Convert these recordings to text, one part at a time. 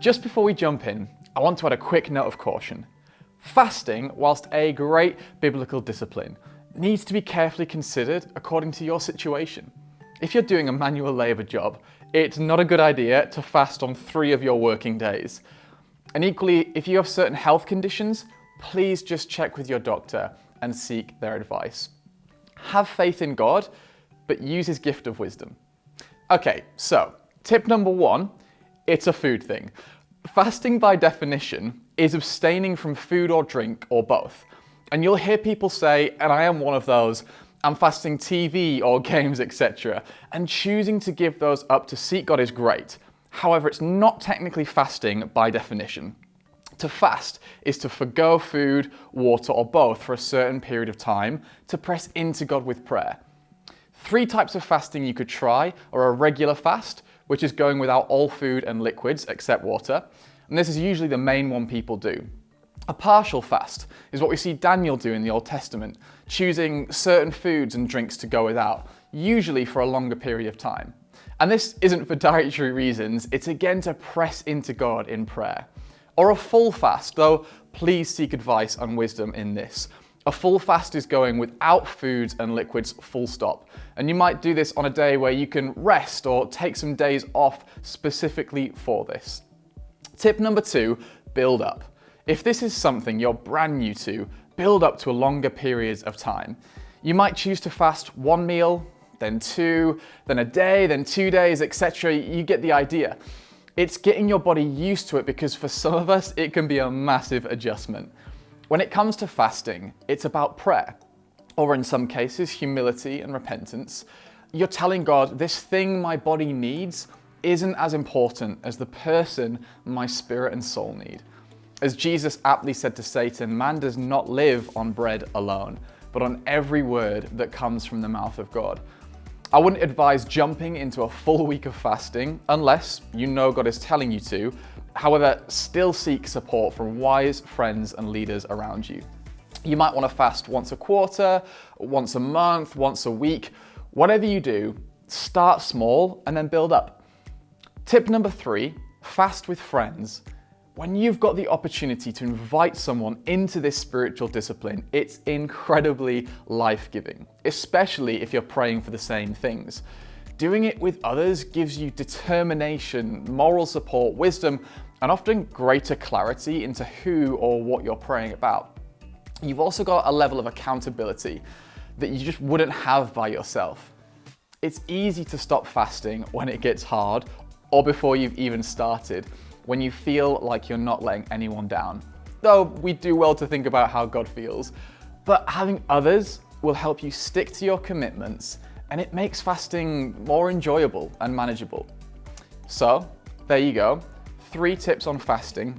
Just before we jump in, I want to add a quick note of caution. Fasting, whilst a great biblical discipline, needs to be carefully considered according to your situation. If you're doing a manual labour job, it's not a good idea to fast on 3 of your working days. And equally, if you have certain health conditions, please just check with your doctor and seek their advice. Have faith in God, but use His gift of wisdom. Okay, so tip number 1, it's a food thing. Fasting by definition is abstaining from food or drink or both. And you'll hear people say, and I am one of those, I'm fasting TV or games, etc. And choosing to give those up to seek God is great. However, it's not technically fasting by definition. To fast is to forgo food, water, or both for a certain period of time to press into God with prayer. 3 types of fasting you could try are a regular fast, which is going without all food and liquids except water. And this is usually the main one people do. A partial fast is what we see Daniel do in the Old Testament, choosing certain foods and drinks to go without, usually for a longer period of time. And this isn't for dietary reasons, it's again to press into God in prayer. Or a full fast, though please seek advice and wisdom in this. A full fast is going without foods and liquids full stop. And you might do this on a day where you can rest or take some days off specifically for this. Tip number 2, build up. If this is something you're brand new to, build up to longer periods of time. You might choose to fast 1 meal, then 2, then a day, then 2 days, etc. You get the idea. It's getting your body used to it because for some of us, it can be a massive adjustment. When it comes to fasting, it's about prayer, or in some cases, humility and repentance. You're telling God, this thing my body needs isn't as important as the person my spirit and soul need. As Jesus aptly said to Satan, man does not live on bread alone, but on every word that comes from the mouth of God. I wouldn't advise jumping into a full week of fasting unless you know God is telling you to. However, still seek support from wise friends and leaders around you. You might want to fast once a quarter, once a month, once a week. Whatever you do, start small and then build up. Tip number 3, fast with friends. When you've got the opportunity to invite someone into this spiritual discipline, it's incredibly life-giving, especially if you're praying for the same things. Doing it with others gives you determination, moral support, wisdom, and often greater clarity into who or what you're praying about. You've also got a level of accountability that you just wouldn't have by yourself. It's easy to stop fasting when it gets hard or before you've even started, when you feel like you're not letting anyone down. Though we do well to think about how God feels. But having others will help you stick to your commitments, and it makes fasting more enjoyable and manageable. So, there you go. 3 tips on fasting.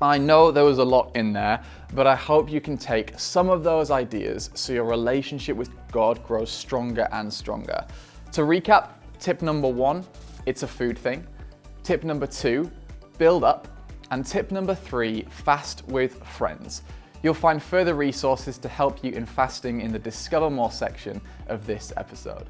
I know there was a lot in there, but I hope you can take some of those ideas so your relationship with God grows stronger and stronger. To recap, tip number 1, it's a food thing. Tip number 2, build up. And tip number 3, fast with friends. You'll find further resources to help you in fasting in the Discover More section of this episode.